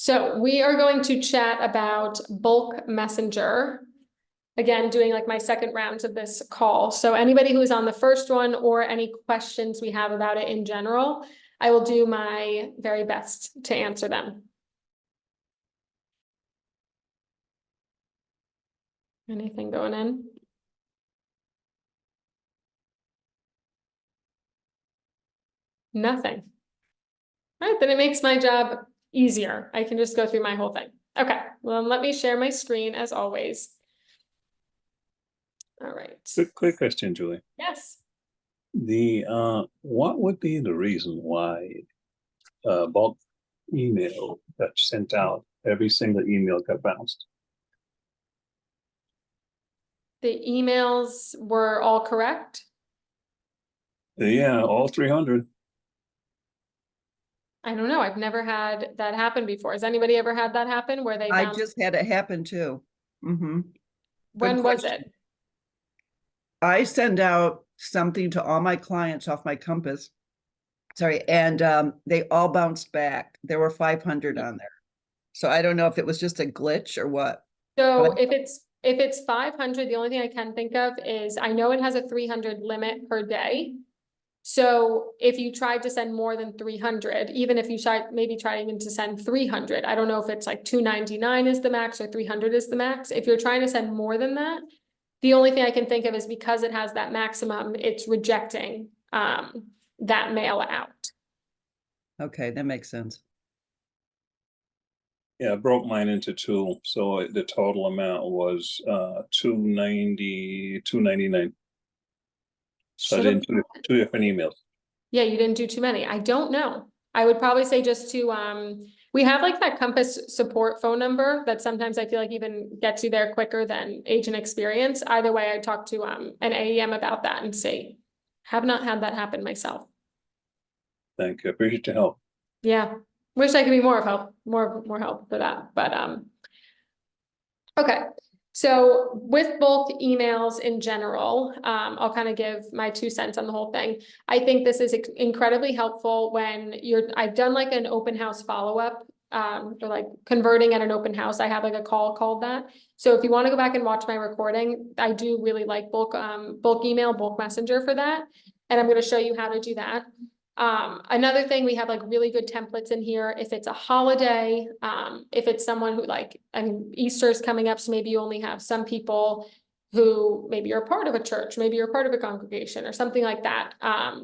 So we are going to chat about bulk messenger. Again, doing like my second rounds of this call. So anybody who is on the first one or any questions we have about it in general, I will do my very best to answer them. Anything going in? Nothing. All right, then it makes my job easier. I can just go through my whole thing. Okay, well, let me share my screen as always. All right. Quick question, Julie. Yes. What would be the reason why bulk email got sent out, every single email got bounced? The emails were all correct. Yeah, all 300. I don't know. I've never had that happen before. Has anybody ever had that happen where they I bounced? just had it happen too. When was question. it? I send out something to all my clients off my Compass. Sorry, and they all bounced back. There were 500 on there. So I don't know if it was just a glitch or what. So But if it's 500, the only thing I can think of is I know it has a 300 limit per day. So if you tried to send more than 300, even if you maybe try even to send 300, I don't know if it's like 299 is the max or 300 is the max. If you're trying to send more than that, the only thing I can think of is because it has that maximum, it's rejecting that mail out. okay, that makes sense. Yeah, I broke mine into two, so the total amount was 290, 299. So I didn't do two different emails. Yeah, you didn't do too many. I don't know. I would probably say just to, we have like that Compass support phone number that sometimes I feel like even gets you there quicker than agent experience. Either way, I talked to an AEM about that and see. Have not had that happen myself. Thank you. I appreciate your help. Yeah. Wish I could be more of help, more help for that. But okay. So with bulk emails in general, I'll kind of give my 2 cents on the whole thing. I think this is incredibly helpful when I've done like an open house follow-up, or like converting at an open house. I have like a call called that. So if you want to go back and watch my recording, I do really like bulk email, bulk messenger for that. And I'm going to show you how to do that. Another thing, we have like really good templates in here. If it's a holiday, if it's someone who Easter is coming up, so maybe you only have some people who maybe you're a part of a church, maybe you're part of a congregation or something like that.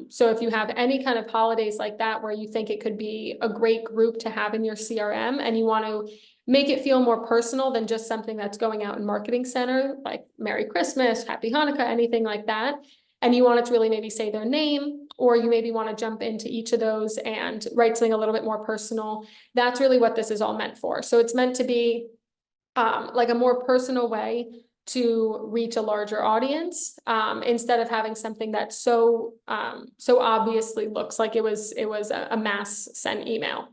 So if you have any kind of holidays like that, where you think it could be a great group to have in your CRM and you want to make it feel more personal than just something that's going out in Marketing Center, like Merry Christmas, Happy Hanukkah, anything like that. And you want it to really maybe say their name, or you maybe want to jump into each of those and write something a little bit more personal. That's really what this is all meant for. So it's meant to be like a more personal way to reach a larger audience, instead of having something that so obviously looks like it was a mass sent email.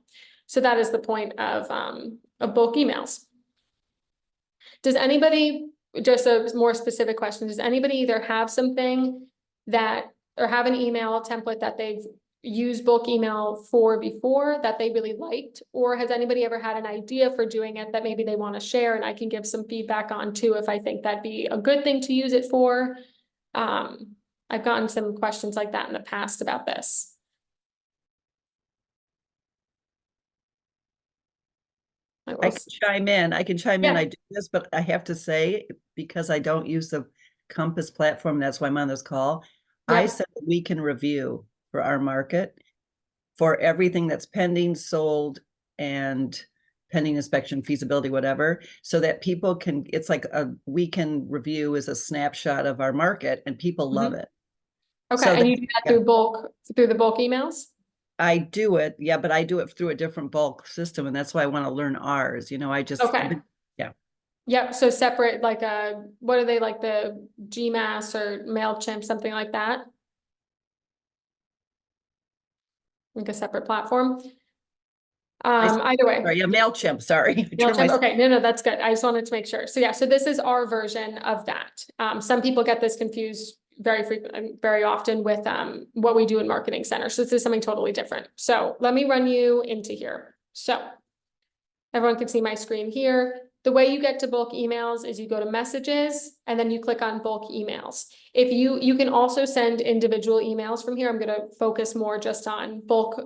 So that is the point of bulk emails. Does anybody, just a more specific question, does anybody either have something that, or have an email template that they've used bulk email for before that they really liked? Or has anybody ever had an idea for doing it that maybe they want to share and I can give some feedback on too, if I think that'd be a good thing to use it for? I've gotten some questions like that in the past about this. I can chime in. I do this, but I have to say, because I don't use the Compass platform, that's why I'm on this call. I said we can review for our market for everything that's pending, sold, and pending inspection, feasibility, whatever, so that people can, it's like we can review is a snapshot of our market and people love it. Okay, so and you do that through the bulk emails? I do it, yeah, but I do it through a different bulk system, and that's why I want to learn ours. You know, I just yeah. Yep. So separate, like what are they, like the GMass or MailChimp, something like that? Like a separate platform. Either way. Sorry, yeah, MailChimp, sorry. MailChimp, okay, no, that's good. I just wanted to make sure. So yeah, so this is our version of that. Some people get this confused very frequently, very often with what we do in Marketing Center. So this is something totally different. So let me run you into here. So Everyone can see my screen here. The way you get to bulk emails is you go to messages and then you click on bulk emails. If you can also send individual emails from here. I'm going to focus more just on bulk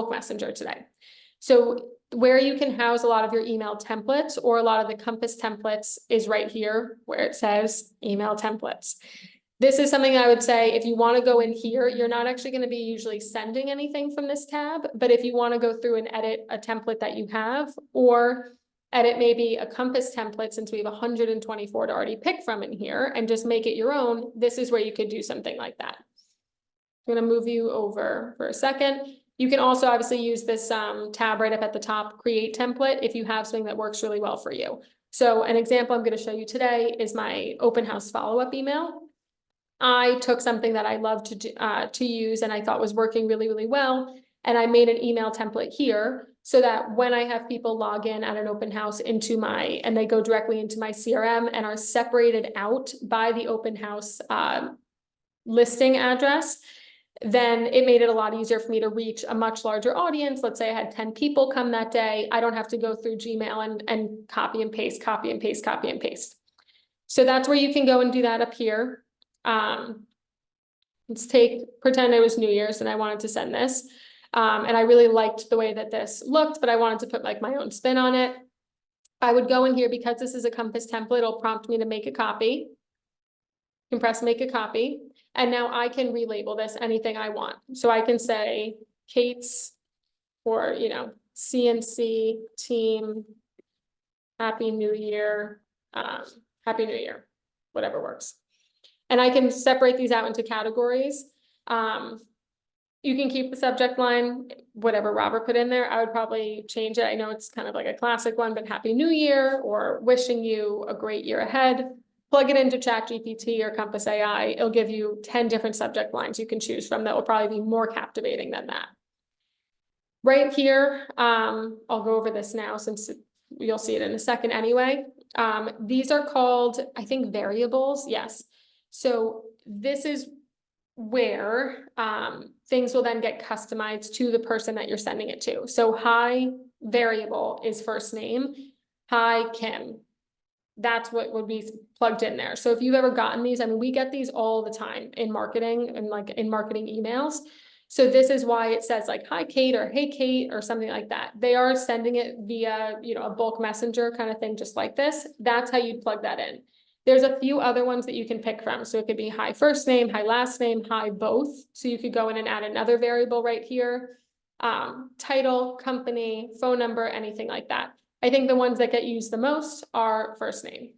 messenger today. So where you can house a lot of your email templates or a lot of the Compass templates is right here where it says email templates. This is something I would say, if you want to go in here, you're not actually going to be usually sending anything from this tab, but if you want to go through and edit a template that you have, or edit maybe a Compass template, since we have 124 to already pick from in here, and just make it your own, this is where you could do something like that. I'm going to move you over for a second. You can also obviously use this tab right up at the top, create template, if you have something that works really well for you. So an example I'm going to show you today is my open house follow-up email. I took something that I love to use and I thought was working really, really well. And I made an email template here so that when I have people log in at an open house and they go directly into my CRM and are separated out by the open house listing address, then it made it a lot easier for me to reach a much larger audience. Let's say I had 10 people come that day. I don't have to go through Gmail and copy and paste, copy and paste, copy and paste. So that's where you can go and do that up here. Pretend it was New Year's and I wanted to send this. And I really liked the way that this looked, but I wanted to put like my own spin on it. I would go in here because this is a Compass template. It'll prompt me to make a copy. You can press make a copy. And now I can relabel this anything I want. So I can say Kate's or, CNC team, Happy New Year, whatever works. And I can separate these out into categories. You can keep the subject line, whatever Robert put in there. I would probably change it. I know it's kind of like a classic one, but Happy New Year or wishing you a great year ahead. Plug it into ChatGPT or Compass AI. It'll give you 10 different subject lines you can choose from that will probably be more captivating than that. Right here, I'll go over this now since you'll see it in a second anyway. These are called, I think, variables. Yes. So this is where things will then get customized to the person that you're sending it to. So hi variable is first name. Hi Kim. That's what would be plugged in there. So if you've ever gotten these, I mean, we get these all the time in marketing and like in marketing emails. So this is why it says like, hi Kate or hey Kate or something like that. They are sending it via, a bulk messenger kind of thing, just like this. That's how you'd plug that in. There's a few other ones that you can pick from. So it could be hi first name, hi last name, hi both. So you could go in and add another variable right here. Title, company, phone number, anything like that. I think the ones that get used the most are first name.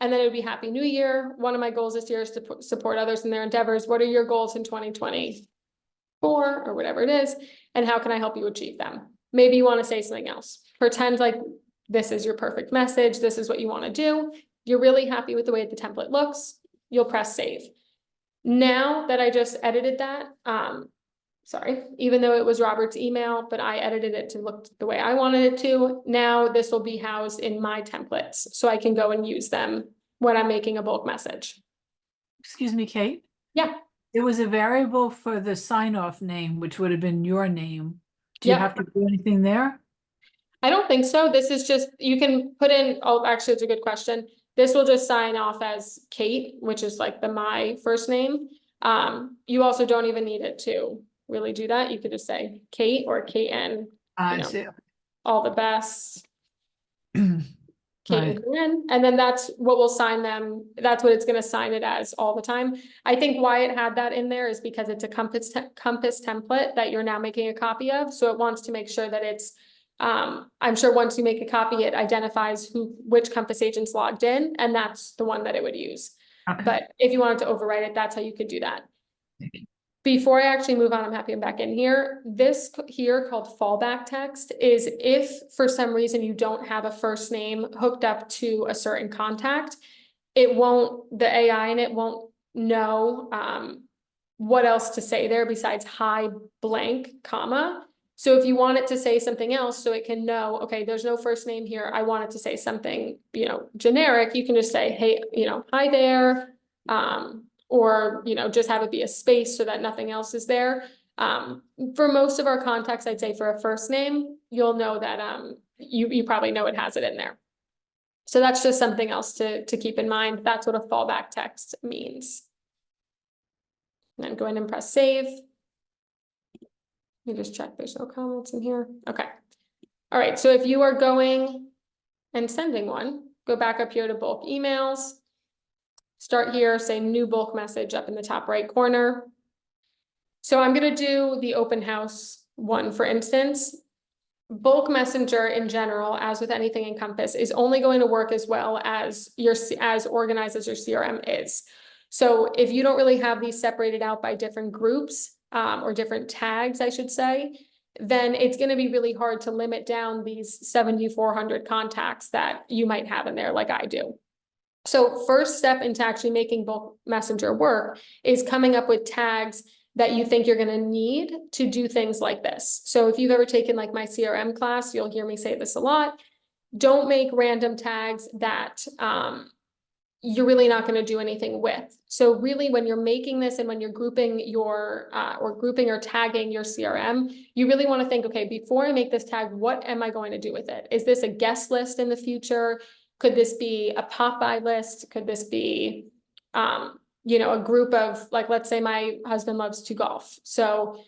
And then it would be Happy New Year. One of my goals this year is to support others in their endeavors. What are your goals in 2024 or whatever it is? And how can I help you achieve them? Maybe you want to say something else. Pretend like this is your perfect message. This is what you want to do. You're really happy with the way the template looks. You'll press save. Now that I just edited that, even though it was Robert's email, but I edited it to look the way I wanted it to. Now this will be housed in my templates so I can go and use them when I'm making a bulk message. Excuse me, Kate? Yeah. There was a variable for the sign-off name, which would have been your name. Do you have to do anything there? I don't think so. This is just, you can put in, actually, it's a good question. This will just sign off as Kate, which is like my first name. You also don't even need it to really do that. You could just say Kate or KN. I see. All the best. Kate Right. and Corinne. And then that's what will sign them. That's what it's going to sign it as all the time. I think why it had that in there is because it's a Compass template that you're now making a copy of. So it wants to make sure that it's, I'm sure once you make a copy, it identifies which Compass agent's logged in, and that's the one that it would use. Okay. But if you wanted to overwrite it, that's how you could do that. Before I actually move on, I'm happy I'm back in here. This here called fallback text is if for some reason you don't have a first name hooked up to a certain contact, the AI in it won't know what else to say there besides hi blank comma. So if you want it to say something else so it can know, okay, there's no first name here. I want it to say something, generic. You can just say, hey, hi there. Or, just have it be a space so that nothing else is there. For most of our contacts, I'd say for a first name, you'll know that you probably know it has it in there. So that's just something else to keep in mind. That's what a fallback text means. And then go ahead and press save. Let me just check there's no comments in here. Okay. All right, so if you are going and sending one, go back up here to bulk emails. Start here, say new bulk message up in the top right corner. So I'm gonna do the open house one, for instance. Bulk messenger in general, as with anything in Compass, is only going to work as well as as organized as your CRM is. So if you don't really have these separated out by different groups, or different tags, I should say, then it's going to be really hard to limit down these 7,400 contacts that you might have in there, like I do. So first step into actually making bulk messenger work is coming up with tags that you think you're going to need to do things like this. So if you've ever taken like my CRM class, you'll hear me say this a lot. Don't make random tags that you're really not going to do anything with. So really, when you're making this and when you're grouping your or tagging your CRM, you really want to think, okay, before I make this tag, what am I going to do with it? Is this a guest list in the future? Could this be a pop-by list? Could this be, you know, a group of, like, let's say my husband loves to golf. So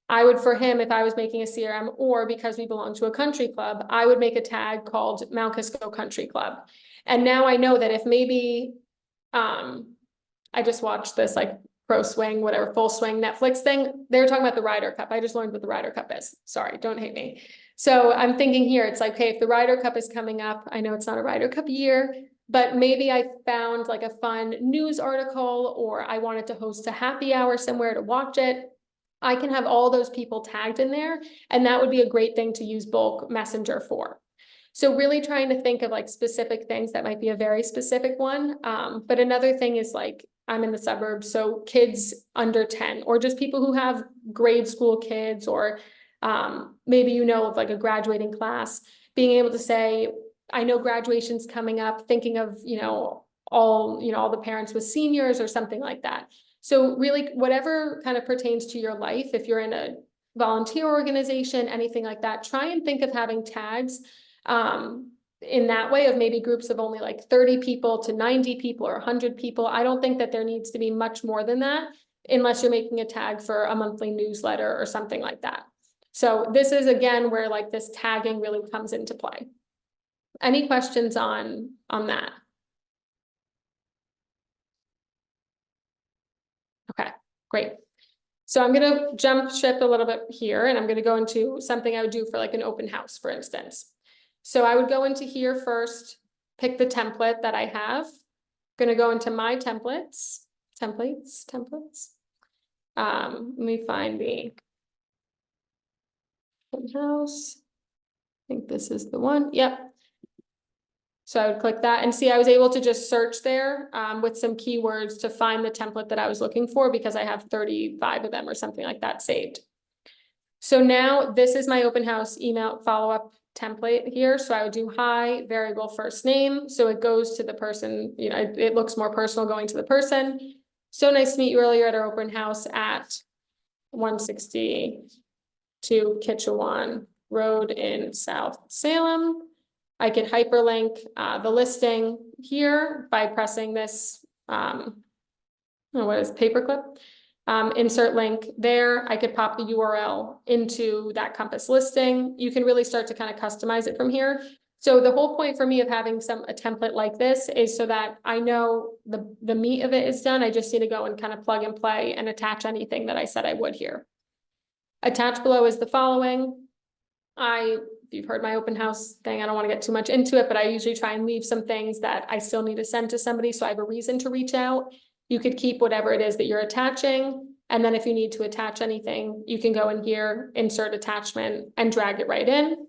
I would, for him, if I was making a CRM, or because we belong to a country club, I would make a tag called Mount Kisco Country Club. And now I know that if maybe, I just watched this like Pro Swing, whatever, Full Swing Netflix thing. They were talking about the Ryder Cup. I just learned what the Ryder Cup is. Sorry, don't hate me. So I'm thinking here, it's like, okay, if the Ryder Cup is coming up, I know it's not a Ryder Cup year, but maybe I found like a fun news article, or I wanted to host a happy hour somewhere to watch it. I can have all those people tagged in there, and that would be a great thing to use bulk messenger for. So really trying to think of like specific things. That might be a very specific one. But another thing is like, I'm in the suburbs, so kids under 10, or just people who have grade school kids, or maybe, you know, of like a graduating class, being able to say, I know graduation's coming up, thinking of, you know, all the parents with seniors or something like that. So really, whatever kind of pertains to your life, if you're in a volunteer organization, anything like that, try and think of having tags in that way, of maybe groups of only like 30 people to 90 people or 100 people. I don't think that there needs to be much more than that, unless you're making a tag for a monthly newsletter or something like that. So this is again where like this tagging really comes into play. Any questions on that? Okay, great. So I'm going to jump ship a little bit here, and I'm going to go into something I would do for like an open house, for instance. So I would go into here first, pick the template that I have. I'm going to go into my templates. Let me find the open house. I think this is the one. Yep. So I would click that and see, I was able to just search there with some keywords to find the template that I was looking for, because I have 35 of them or something like that saved. So now this is my open house email follow-up template here. So I would do hi, variable first name. So it goes to the person, you know, it looks more personal going to the person. So nice to meet you earlier at our open house at 162 Kitchewan Road in South Salem. I could hyperlink the listing here by pressing this, what is paperclip? Insert link there. I could pop the URL into that Compass listing. You can really start to kind of customize it from here. So the whole point for me of having a template like this is so that I know the meat of it is done. I just need to go and kind of plug and play and attach anything that I said I would here. Attached below is the following. If you've heard my open house thing, I don't want to get too much into it, but I usually try and leave some things that I still need to send to somebody, so I have a reason to reach out. You could keep whatever it is that you're attaching, and then if you need to attach anything, you can go in here, insert attachment, and drag it right in,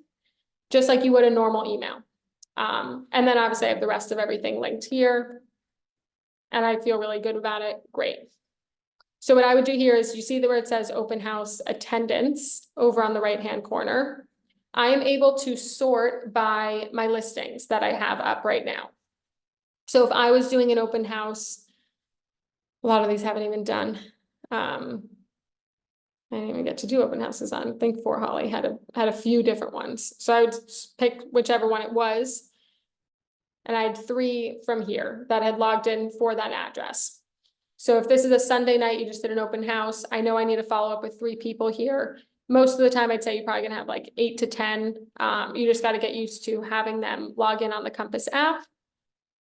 just like you would a normal email. And then obviously I have the rest of everything linked here, and I feel really good about it. Great. So what I would do here is, you see where it says open house attendance over on the right-hand corner. I am able to sort by my listings that I have up right now. So if I was doing an open house, a lot of these haven't even done. I I didn't even get to do open houses on, I think For Holly had a few different ones. So I would pick whichever one it was. And I had 3 from here that had logged in for that address. So if this is a Sunday night, you just did an open house, I know I need to follow up with 3 people here. Most of the time, I'd say you're probably gonna have like 8 to 10. You just gotta get used to having them log in on the Compass app.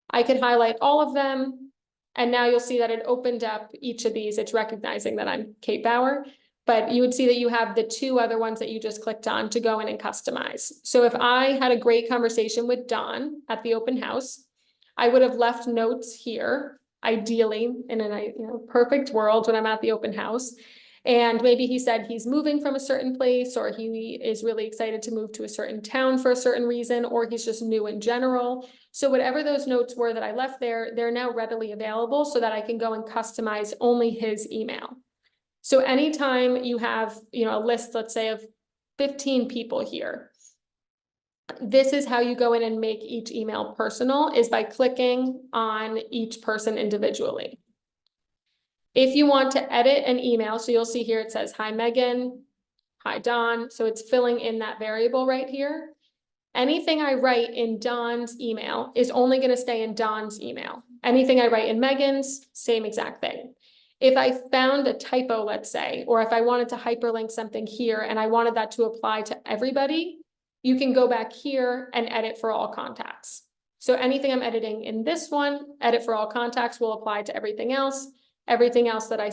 I can highlight all of them. And now you'll see that it opened up each of these. It's recognizing that I'm Kate Bauer. But you would see that you have the 2 other ones that you just clicked on to go in and customize. So if I had a great conversation with Don at the open house, I would have left notes here, ideally in a perfect world when I'm at the open house. And maybe he said he's moving from a certain place, or he is really excited to move to a certain town for a certain reason, or he's just new in general. So whatever those notes were that I left there, they're now readily available so that I can go and customize only his email. So anytime you have, a list, let's say of 15 people here, this is how you go in and make each email personal, is by clicking on each person individually. If you want to edit an email, so you'll see here it says, hi Megan, hi Don. So it's filling in that variable right here. Anything I write in Don's email is only going to stay in Don's email. Anything I write in Megan's, same exact thing. If I found a typo, let's say, or if I wanted to hyperlink something here and I wanted that to apply to everybody, you can go back here and edit for all contacts. So anything I'm editing in this one, edit for all contacts will apply to everything else. Everything else that I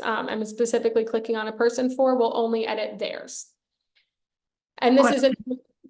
am specifically clicking on a person for will only edit theirs. And this isn't,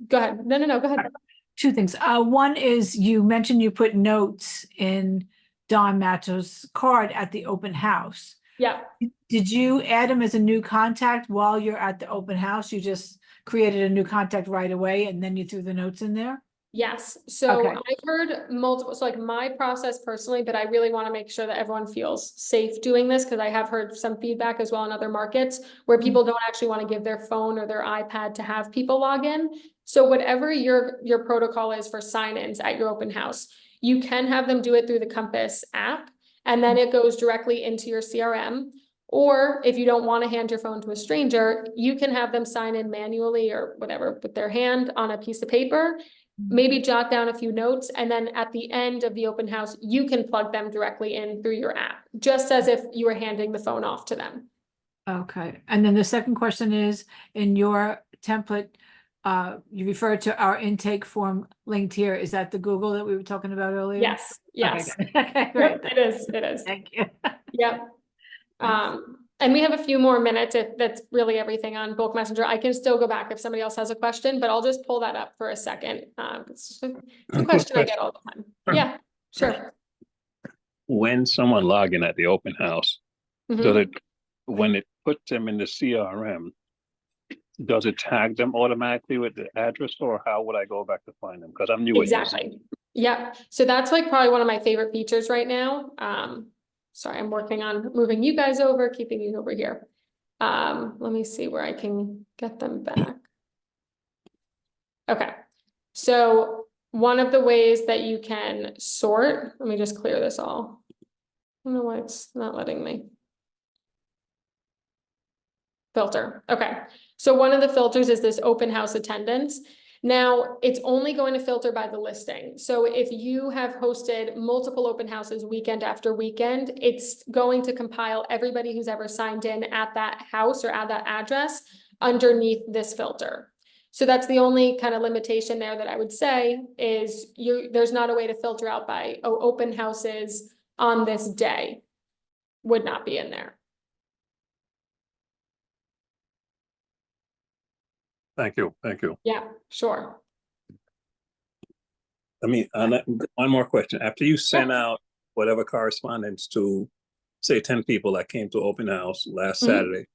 go ahead. No, go ahead. 2 things. One is you mentioned you put notes in Don Mato's card at the open house. Yeah. Did you add him as a new contact while you're at the open house? You just created a new contact right away and then you threw the notes in there? Yes. So Okay. I've heard multiple, so like my process personally, but I really want to make sure that everyone feels safe doing this, because I have heard some feedback as well in other markets where people don't actually want to give their phone or their iPad to have people log in. So whatever your protocol is for sign-ins at your open house, you can have them do it through the Compass app, and then it goes directly into your CRM. Or if you don't want to hand your phone to a stranger, you can have them sign in manually or whatever with their hand on a piece of paper. Maybe jot down a few notes, and then at the end of the open house, you can plug them directly in through your app, just as if you were handing the phone off to them. Okay. And then the second question is, in your template, you refer to our intake form linked here. Is that the Google that we were talking about earlier? Yes, yes. Okay, great. It is. Thank you. Yep. And we have a few more minutes if that's really everything on bulk messenger. I can still go back if somebody else has a question, but I'll just pull that up for a second. It's a question I get all the time. Yeah, sure. When someone log in at the open house, Mhm. when it puts them in the CRM, does it tag them automatically with the address, or how would I go back to find them? Because I'm new at this. Exactly. Yeah. So that's like probably one of my favorite features right now. Sorry, I'm working on moving you guys over, keeping you over here. Let me see where I can get them back. Okay. So one of the ways that you can sort, let me just clear this all. I don't know why it's not letting me. Filter. Okay. So one of the filters is this open house attendance. Now, it's only going to filter by the listing. So if you have hosted multiple open houses weekend after weekend, it's going to compile everybody who's ever signed in at that house or at that address underneath this filter. So that's the only kind of limitation there that I would say is there's not a way to filter out by open houses on this day. Would not be in there. Thank you. Yeah, sure. I mean, one more question. After you send out whatever correspondence to, say, 10 people that came to open house last Saturday,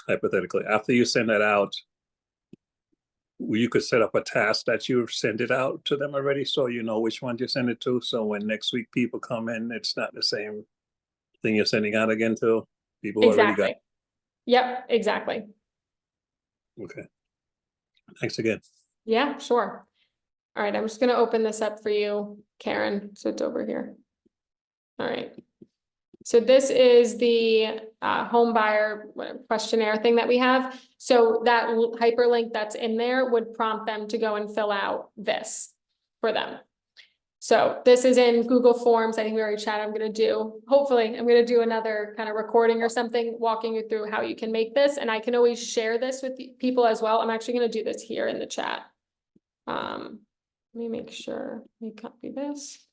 hypothetically, after you send that out, you could set up a task that you send it out to them already, so you know which one you send it to. So when next week people come in, it's not the same thing you're sending out again to people who already got. Yep, exactly. Okay. Thanks again. Yeah, sure. All right, I'm just going to open this up for you, Karen. So it's over here. All right. So this is the home buyer questionnaire thing that we have. So that hyperlink that's in there would prompt them to go and fill out this for them. So this is in Google Forms. I think we already chatted. Hopefully, I'm gonna do another kind of recording or something, walking you through how you can make this. And I can always share this with people as well. I'm actually gonna do this here in the chat. Let me make sure, let me copy this.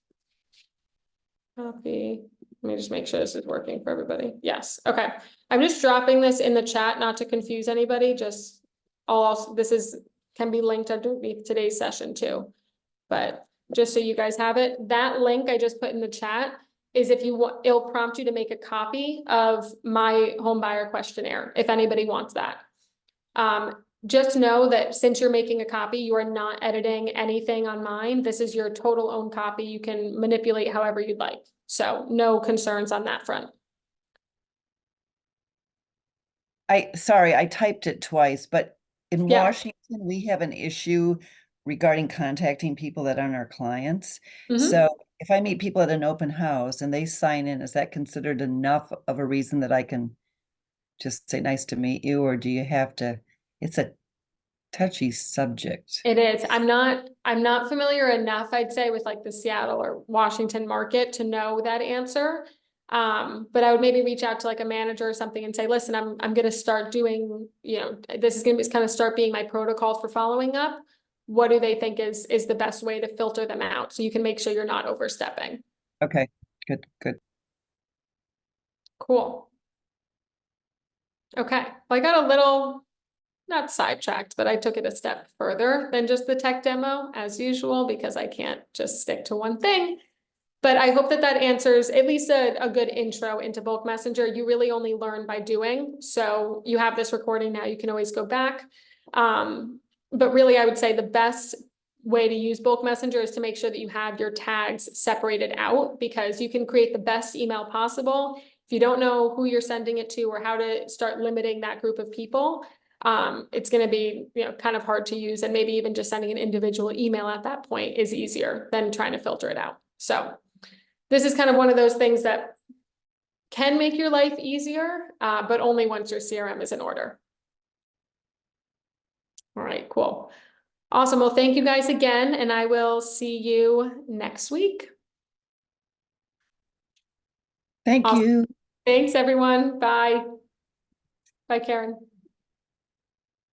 Copy. Let me just make sure this is working for everybody. Yes, okay. I'm just dropping this in the chat, not to confuse anybody, just can be linked underneath today's session too. But just so you guys have it, that link I just put in the chat is if you want, it'll prompt you to make a copy of my home buyer questionnaire, if anybody wants that. Just know that since you're making a copy, you are not editing anything on mine. This is your total own copy. You can manipulate however you'd like. So no concerns on that front. Sorry, I typed it twice, but in Yeah. Washington, we have an issue regarding contacting people that aren't our clients. Mhm. So if I meet people at an open house and they sign in, is that considered enough of a reason that I can just say, nice to meet you? Or do you have to, it's a touchy subject. It is. I'm not familiar enough, I'd say, with like the Seattle or Washington market to know that answer. But I would maybe reach out to like a manager or something and say, listen, I'm gonna start doing, this is gonna be kind of start being my protocol for following up. What do they think is the best way to filter them out? So you can make sure you're not overstepping. Okay, good. Cool. Okay, well, I got a little, not sidetracked, but I took it a step further than just the tech demo as usual, because I can't just stick to one thing. But I hope that answers at least a good intro into bulk messenger. You really only learn by doing. So you have this recording now, you can always go back. But really, I would say the best way to use bulk messenger is to make sure that you have your tags separated out, because you can create the best email possible. If you don't know who you're sending it to or how to start limiting that group of people, it's going to be, kind of hard to use, and maybe even just sending an individual email at that point is easier than trying to filter it out. So this is kind of one of those things that can make your life easier, but only once your CRM is in order. All right, cool. Awesome. Well, thank you guys again, and I will see you next week. Thank Awesome. you. Thanks, everyone. Bye. Bye, Karen.